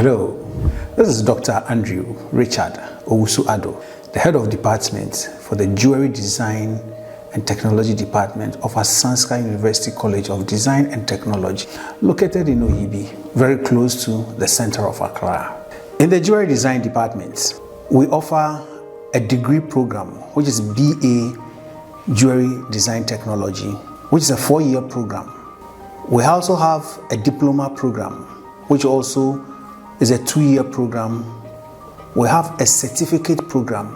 Hello, this is Dr. Andrew Richard Owusu-Addo, the head of department for the Jewellery Design and Technology Department of AsanSka University College of Design and Technology, located in Oyibi, very close to the center of Accra. In the Jewellery Design Department, we offer a degree program, which is BA Jewellery Design Technology, which is a 4-year program. We also have a diploma program, which also is a 2-year program. We have a certificate program,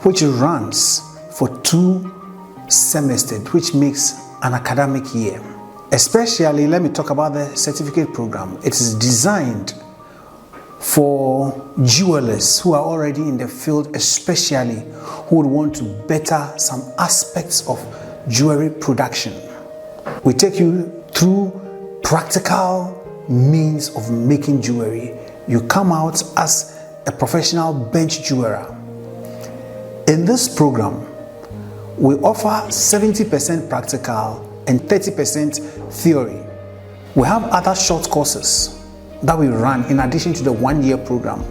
which runs for 2 semesters, which makes an academic year. Especially, let me talk about the certificate program. It is designed for jewelers who are already in the field, especially who would want to better some aspects of jewelry production. We take you through practical means of making jewelry. You come out as a professional bench jeweler. In this program, we offer 70% practical and 30% theory. We have other short courses that we run in addition to the 1-year program.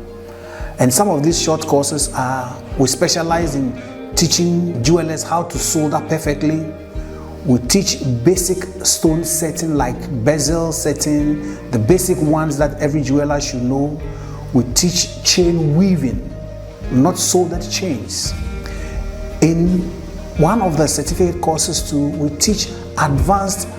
And some of these short courses we specialize in teaching jewelers how to solder perfectly. We teach basic stone setting like bezel setting, the basic ones that every jeweler should know. We teach chain weaving, not soldered chains. In one of the certificate courses too, we teach advanced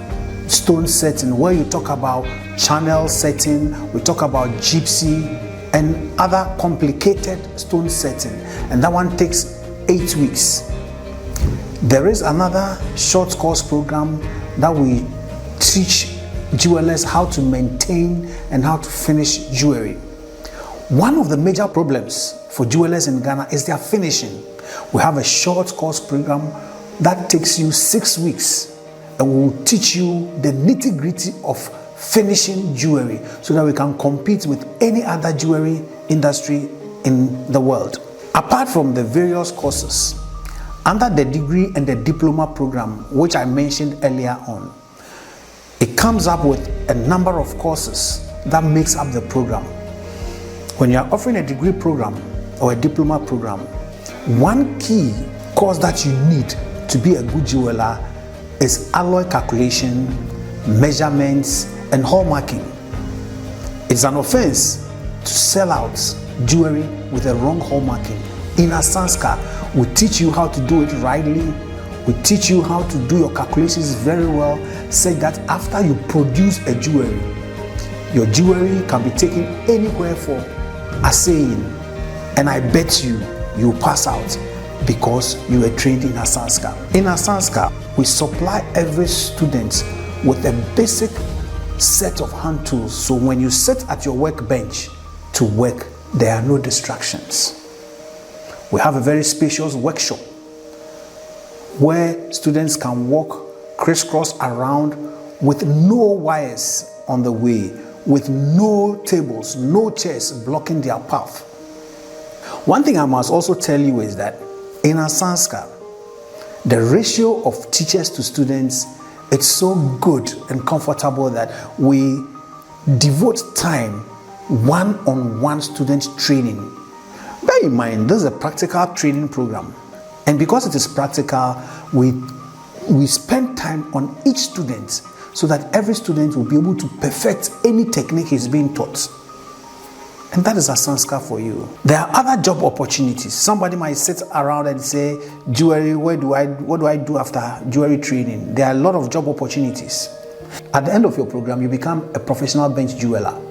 stone setting, where you talk about channel setting, we talk about gypsy and other complicated stone setting, and that one takes 8 weeks. There is another short course program that we teach jewelers how to maintain and how to finish jewelry. One of the major problems for jewelers in Ghana is their finishing. We have a short course program that takes you 6 weeks, and we will teach you the nitty-gritty of finishing jewelry so that we can compete with any other jewelry industry in the world. Apart from the various courses, under the degree and the diploma program, which I mentioned earlier on, it comes up with a number of courses that makes up the program. When you are offering a degree program or a diploma program, one key course that you need to be a good jeweler is alloy calculation, measurements, and hallmarking. It's an offense to sell out jewelry with a wrong hallmarking. In AsanSka, we teach you how to do it rightly. We teach you how to do your calculations very well, such that after you produce a jewelry, your jewelry can be taken anywhere for assaying, and I bet you pass out because you were trained in AsanSka. In AsanSka, we supply every student with a basic set of hand tools, so when you sit at your workbench to work, there are no distractions. We have a very spacious workshop where students can walk crisscross around with no wires on the way, with no tables, no chairs blocking their path. One thing I must also tell you is that in AsanSka, the ratio of teachers to students, it's so good and comfortable that we devote time one-on-one student training. Bear in mind, this is a practical training program, and because it is practical, we spend time on each student so that every student will be able to perfect any technique he's being taught. And that is AsanSka for you. There are other job opportunities. Somebody might sit around and say, jewelry, what do I do after jewelry training? There are a lot of job opportunities. At the end of your program, you become a professional bench jeweler.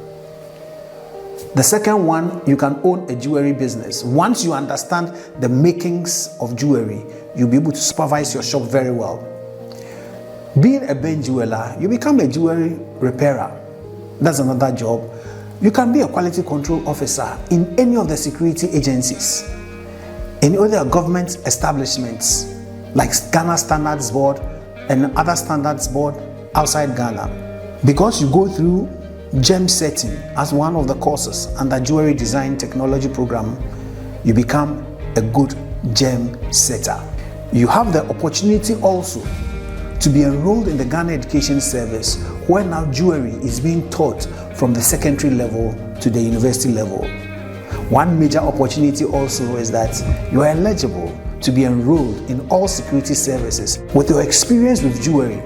The second one, you can own a jewelry business. Once you understand the makings of jewelry, you'll be able to supervise your shop very well. Being a bench jeweler, you become a jewelry repairer. That's another job. You can be a quality control officer in any of the security agencies, in other government establishments like Ghana Standards Board and other standards board outside Ghana. Because you go through gem setting as one of the courses under Jewellery Design Technology program, you become a good gem setter. You have the opportunity also to be enrolled in the Ghana Education Service, where now jewelry is being taught from the secondary level to the university level. One major opportunity also is that you are eligible to be enrolled in all security services. With your experience with jewelry,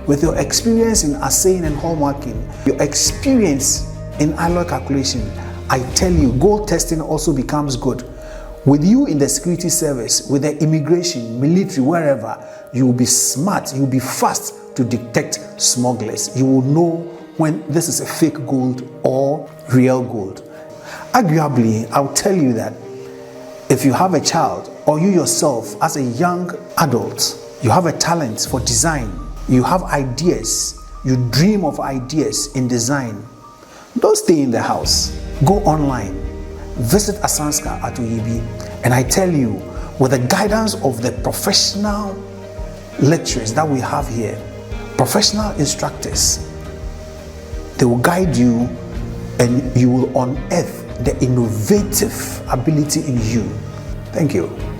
with your experience in assaying and hallmarking, your experience in alloy calculation, I tell you, gold testing also becomes good. With you in the security service, with the immigration, military, wherever, you will be smart, you will be fast to detect smugglers. You will know when this is a fake gold or real gold. Arguably, I'll tell you that if you have a child, or you yourself as a young adult, you have a talent for design, you have ideas, you dream of ideas in design, don't stay in the house. Go online, visit AsanSka at Oyibi, and I tell you, with the guidance of the professional lecturers that we have here, professional instructors, they will guide you and you will unearth the innovative ability in you. Thank you.